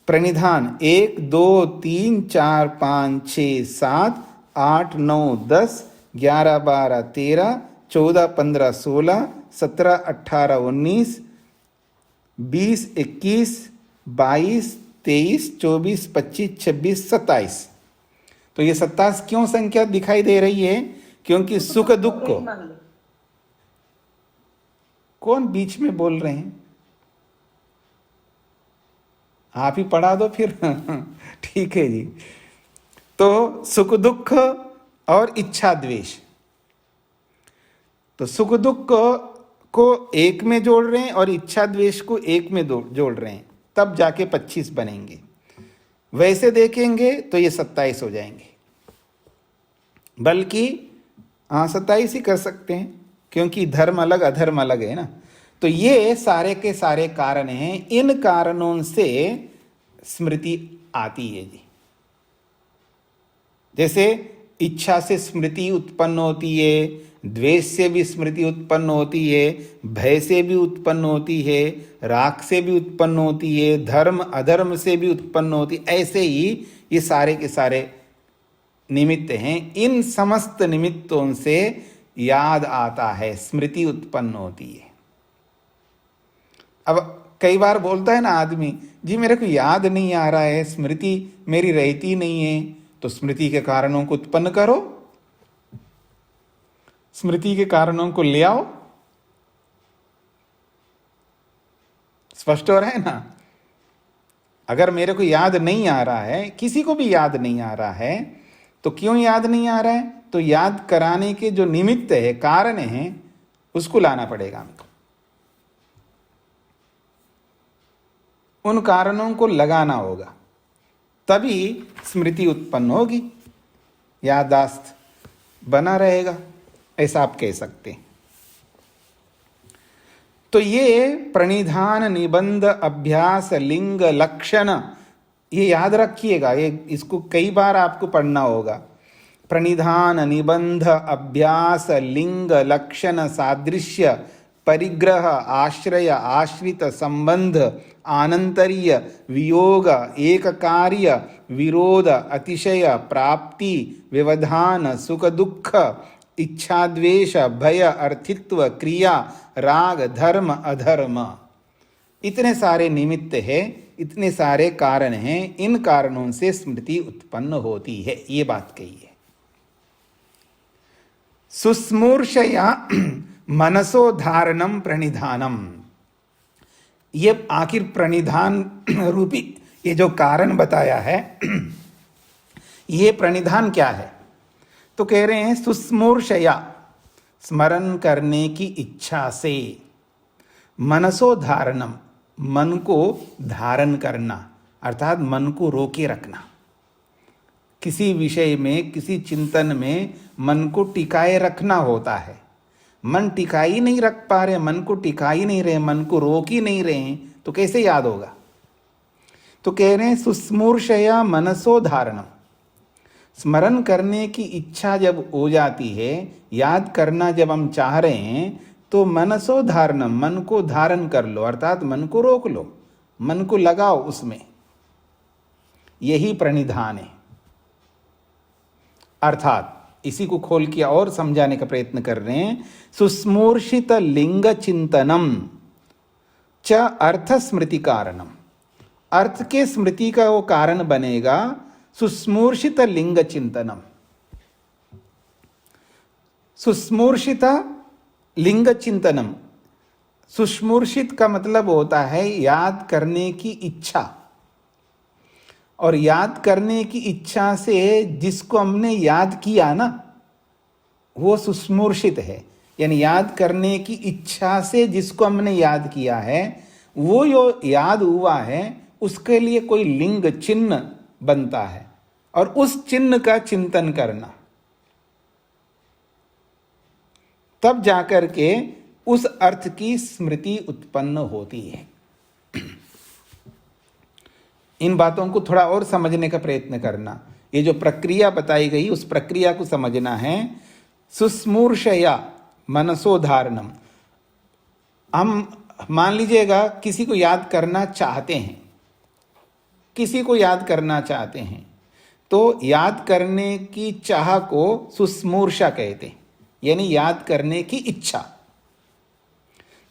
A: प्रणिधान 1 2 3 4 5 6 7 8 9 10 11 12 13 14 15 16 17 18 19 20 21 22 23 24 25 26 27। तो ये 27 क्यों संख्या दिखाई दे रही है? क्योंकि सुख दुख को, कौन बीच में बोल रहे हैं? आप ही पढ़ा दो फिर। ठीक है जी। तो सुख दुख और इच्छा द्वेष, तो सुख दुख को एक में जोड़ रहे हैं और इच्छा द्वेष को एक में जोड़ रहे हैं, तब जाके 25 बनेंगे। वैसे देखेंगे तो ये 27 हो जाएंगे, बल्कि 27 ही कर सकते हैं, क्योंकि धर्म अलग अधर्म अलग है ना। तो ये सारे के सारे कारण हैं, इन कारणों से स्मृति आती है जी। जैसे इच्छा से स्मृति उत्पन्न होती है, द्वेष से भी स्मृति उत्पन्न होती है, भय से भी उत्पन्न होती है, राग से भी उत्पन्न होती है, धर्म अधर्म से भी उत्पन्न होती है। ऐसे ही ये सारे के सारे निमित्त हैं। इन समस्त निमित्तों से याद आता है, स्मृति उत्पन्न होती है। अब कई बार बोलता है ना आदमी, जी मेरे को याद नहीं आ रहा है, स्मृति मेरी रहती नहीं है। तो स्मृति के कारणों को उत्पन्न करो, स्मृति के कारणों को ले आओ। स्पष्ट हो रहा है ना? अगर मेरे को याद नहीं आ रहा है, किसी को भी याद नहीं आ रहा है, तो क्यों याद नहीं आ रहा है? तो याद कराने के जो निमित्त है, कारण है, उसको लाना पड़ेगा हमको। उन कारणों को लगाना होगा, तभी स्मृति उत्पन्न होगी, याददाश्त बना रहेगा। ऐसा आप कह सकते हैं। तो ये प्रणिधान, निबंध, अभ्यास, लिंग, लक्षण, ये याद रखिएगा, ये इसको कई बार आपको पढ़ना होगा। प्रणिधान, निबंध, अभ्यास, लिंग, लक्षण, सादृश्य, परिग्रह, आश्रय, आश्रित, संबंध, आनंतर्य, वियोग, एक कार्य, विरोध, अतिशय, प्राप्ति, व्यवधान, सुख दुख, इच्छा द्वेष, भय, अर्थित्व, क्रिया, राग, धर्म, अधर्म, इतने सारे निमित्त है, इतने सारे कारण हैं। इन कारणों से स्मृति उत्पन्न होती है, ये बात कही है। सुस्मूर्षया मनसो धारणम प्रणिधानम, ये आखिर प्रणिधान रूपी ये जो कारण बताया है, ये प्रणिधान क्या है? तो कह रहे हैं सुस्मूर्षया, स्मरण करने की इच्छा से, मनसो धारणम, मन को धारण करना, अर्थात मन को रोके रखना। किसी विषय में, किसी चिंतन में मन को टिकाए रखना होता है। मन टिकाई नहीं रख पा रहे, मन को टिकाई नहीं रहे, मन को रोक ही नहीं रहे, तो कैसे याद होगा? तो कह रहे हैं सुस्मूर्षया मनसो धारणम, स्मरण करने की इच्छा जब हो जाती है, याद करना जब हम चाह रहे हैं, तो मनसो धारणम, मन को धारण कर लो, अर्थात मन को रोक लो, मन को लगाओ उसमें, यही प्रणिधान है। अर्थात इसी को खोल के और समझाने का प्रयत्न कर रहे हैं। सुस्मूर्षित लिंग चिंतनम च अर्थ स्मृति कारणम, अर्थ के स्मृति का वो कारण बनेगा सुस्मूर्षित लिंग चिंतनम। सुस्मूर्षित लिंग चिंतनम, सुस्मूर्षित का मतलब होता है याद करने की इच्छा, और याद करने की इच्छा से जिसको हमने याद किया ना, वो सुस्मूर्षित है। यानी याद करने की इच्छा से जिसको हमने याद किया है, वो जो याद हुआ है उसके लिए कोई लिंग चिन्ह बनता है, और उस चिन्ह का चिंतन करना, तब जाकर के उस अर्थ की स्मृति उत्पन्न होती है। इन बातों को थोड़ा और समझने का प्रयत्न करना। ये जो प्रक्रिया बताई गई, उस प्रक्रिया को समझना है। सुस्मूर्षया मनसो धारणम, हम मान लीजिएगा किसी को याद करना चाहते हैं, किसी को याद करना चाहते हैं, तो याद करने की चाह को सुस्मूर्षा कहते हैं, यानी याद करने की इच्छा।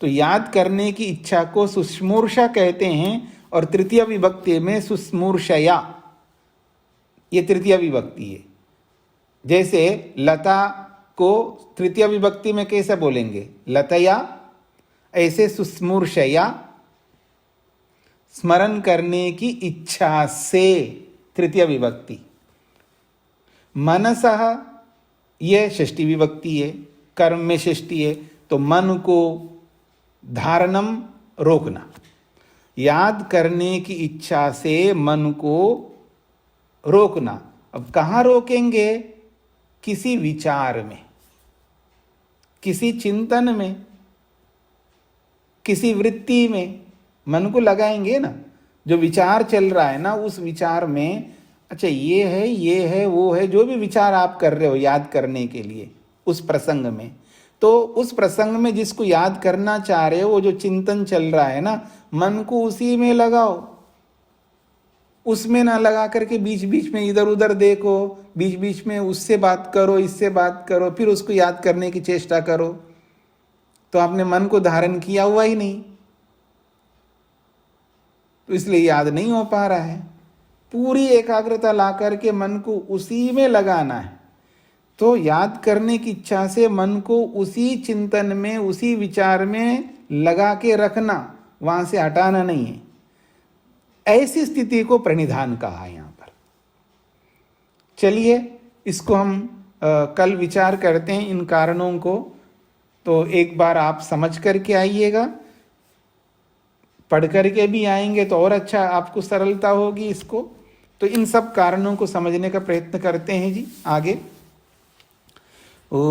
A: तो याद करने की इच्छा को सुस्मूर्षा कहते हैं, और तृतीय विभक्ति में सुस्मूर्षया, ये तृतीय विभक्ति है। जैसे लता को तृतीय विभक्ति में कैसे बोलेंगे? लतया, ऐसे सुस्मूर्षया, स्मरण करने की इच्छा से, तृतीय विभक्ति। मनसः, ये षष्ठी विभक्ति है, कर्म में षष्ठी है, तो मन को धारणम, रोकना, याद करने की इच्छा से मन को रोकना। अब कहाँ रोकेंगे? किसी विचार में, किसी चिंतन में, किसी वृत्ति में मन को लगाएंगे ना। जो विचार चल रहा है ना, उस विचार में अच्छा ये है वो है, जो भी विचार आप कर रहे हो याद करने के लिए उस प्रसंग में, तो उस प्रसंग में जिसको याद करना चाह रहे हो, वो जो चिंतन चल रहा है ना, मन को उसी में लगाओ, उसमें ना लगा करके बीच बीच में इधर उधर देखो, बीच बीच में उससे बात करो, इससे बात करो, फिर उसको याद करने की चेष्टा करो, तो आपने मन को धारण किया हुआ ही नहीं, तो इसलिए याद नहीं हो पा रहा है। पूरी एकाग्रता ला करके मन को उसी में लगाना है। तो याद करने की इच्छा से मन को उसी चिंतन में, उसी विचार में लगा के रखना, वहां से हटाना नहीं है। ऐसी स्थिति को प्रणिधान कहा है यहां पर। चलिए इसको हम कल विचार करते हैं, इन कारणों को। तो एक बार आप समझ करके आइएगा, पढ़ करके भी आएंगे तो और अच्छा आपको सरलता होगी इसको। तो इन सब कारणों को समझने का प्रयत्न करते हैं जी आगे। ओम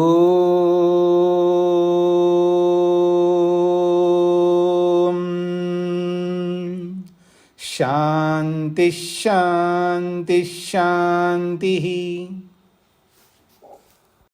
A: शांति शांति शांति।